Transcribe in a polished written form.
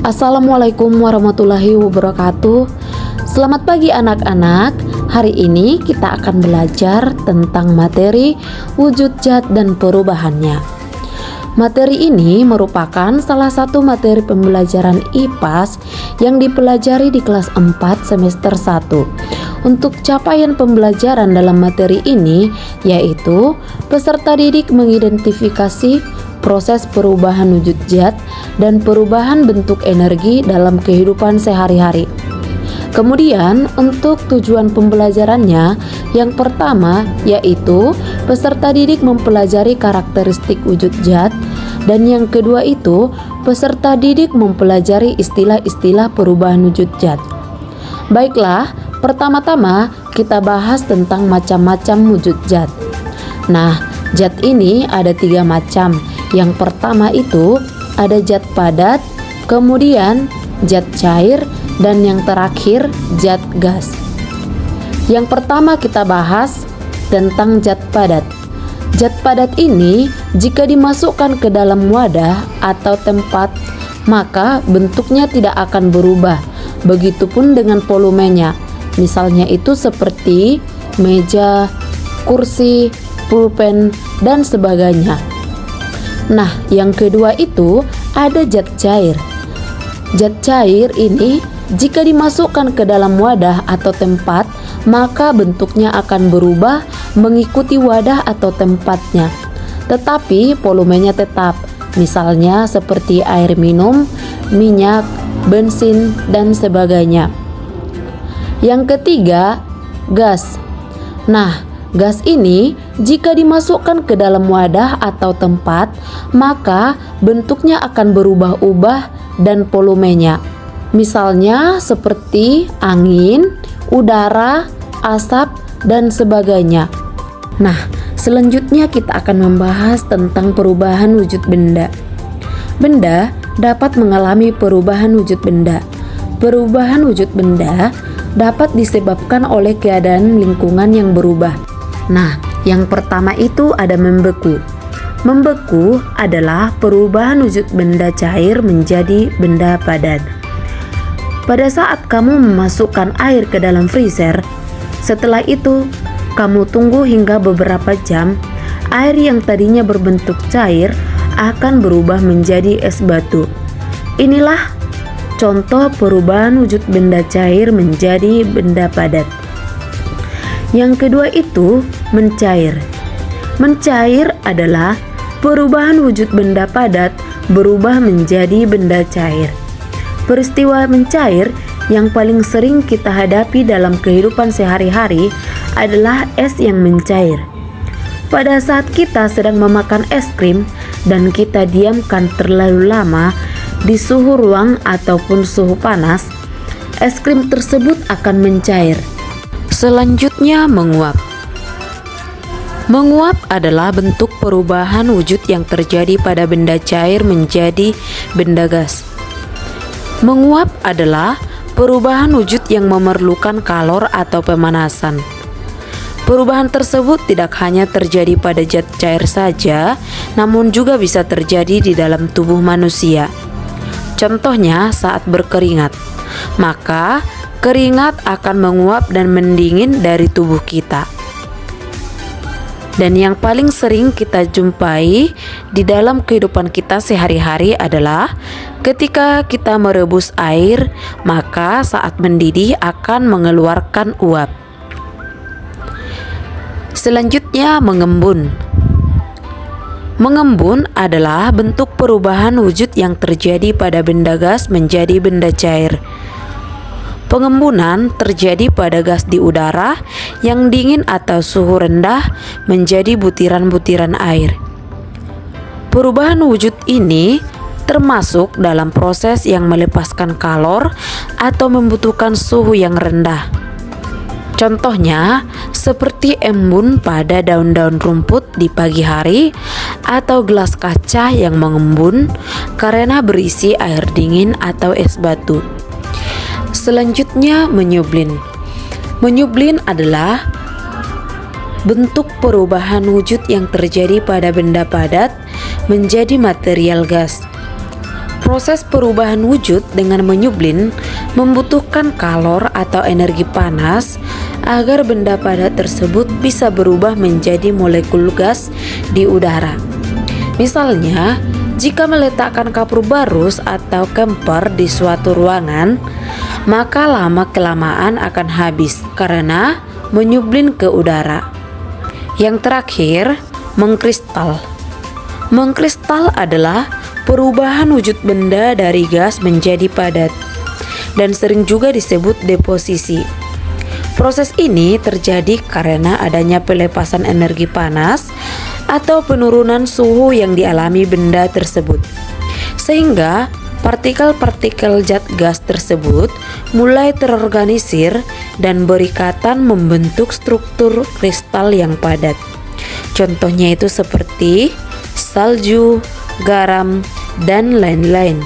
Assalamualaikum warahmatullahi wabarakatuh. Selamat pagi anak-anak. Hari ini kita akan belajar tentang materi wujud zat dan perubahannya. Materi ini merupakan salah satu materi pembelajaran IPAS yang dipelajari di kelas 4 semester 1. Untuk capaian pembelajaran dalam materi ini yaitu peserta didik mengidentifikasi proses perubahan wujud zat dan perubahan bentuk energi dalam kehidupan sehari-hari. Kemudian untuk tujuan pembelajarannya, yang pertama yaitu peserta didik mempelajari karakteristik wujud zat, dan yang kedua itu peserta didik mempelajari istilah-istilah perubahan wujud zat. Baiklah, pertama-tama kita bahas tentang macam-macam wujud zat. Nah, zat ini ada 3 macam. Yang pertama itu ada zat padat, kemudian zat cair, dan yang terakhir zat gas. Yang pertama kita bahas tentang zat padat. Zat padat ini jika dimasukkan ke dalam wadah atau tempat, maka bentuknya tidak akan berubah. Begitupun dengan volumenya. Misalnya itu seperti meja, kursi, pulpen, dan sebagainya. Nah, yang kedua itu ada zat cair. Zat cair ini jika dimasukkan ke dalam wadah atau tempat, maka bentuknya akan berubah mengikuti wadah atau tempatnya. Tetapi volumenya tetap. Misalnya seperti air minum, minyak, bensin, dan sebagainya. Yang ketiga, gas. Nah, gas ini jika dimasukkan ke dalam wadah atau tempat, maka bentuknya akan berubah-ubah dan volumenya. Misalnya seperti angin, udara, asap, dan sebagainya. Nah, selanjutnya kita akan membahas tentang perubahan wujud benda. Benda dapat mengalami perubahan wujud benda. Perubahan wujud benda dapat disebabkan oleh keadaan lingkungan yang berubah. Nah, yang pertama itu ada membeku. Membeku adalah perubahan wujud benda cair menjadi benda padat. Pada saat kamu memasukkan air ke dalam freezer, setelah itu kamu tunggu hingga beberapa jam, air yang tadinya berbentuk cair akan berubah menjadi es batu. Inilah contoh perubahan wujud benda cair menjadi benda padat. Yang kedua itu mencair. Mencair adalah perubahan wujud benda padat berubah menjadi benda cair. Peristiwa mencair yang paling sering kita hadapi dalam kehidupan sehari-hari adalah es yang mencair. Pada saat kita sedang memakan es krim dan kita diamkan terlalu lama di suhu ruang ataupun suhu panas, es krim tersebut akan mencair. Selanjutnya menguap. Menguap adalah bentuk perubahan wujud yang terjadi pada benda cair menjadi benda gas. Menguap adalah perubahan wujud yang memerlukan kalor atau pemanasan. Perubahan tersebut tidak hanya terjadi pada zat cair saja, namun juga bisa terjadi di dalam tubuh manusia. Contohnya saat berkeringat, maka keringat akan menguap dan mendingin dari tubuh kita. Dan yang paling sering kita jumpai di dalam kehidupan kita sehari-hari adalah ketika kita merebus air, maka saat mendidih akan mengeluarkan uap. Selanjutnya mengembun. Mengembun adalah bentuk perubahan wujud yang terjadi pada benda gas menjadi benda cair. Pengembunan terjadi pada gas di udara yang dingin atau suhu rendah menjadi butiran-butiran air. Perubahan wujud ini termasuk dalam proses yang melepaskan kalor atau membutuhkan suhu yang rendah. Contohnya seperti embun pada daun-daun rumput di pagi hari atau gelas kaca yang mengembun karena berisi air dingin atau es batu. Selanjutnya menyublin. Menyublin adalah bentuk perubahan wujud yang terjadi pada benda padat menjadi material gas. Proses perubahan wujud dengan menyublin membutuhkan kalor atau energi panas agar benda padat tersebut bisa berubah menjadi molekul gas di udara. Misalnya, jika meletakkan kapur barus atau kemper di suatu ruangan, maka lama-kelamaan akan habis karena menyublin ke udara. Yang terakhir, mengkristal. Mengkristal adalah perubahan wujud benda dari gas menjadi padat dan sering juga disebut deposisi. Proses ini terjadi karena adanya pelepasan energi panas atau penurunan suhu yang dialami benda tersebut, sehingga partikel-partikel zat gas tersebut mulai terorganisir dan berikatan membentuk struktur kristal yang padat. Contohnya itu seperti salju, garam, dan lain-lain.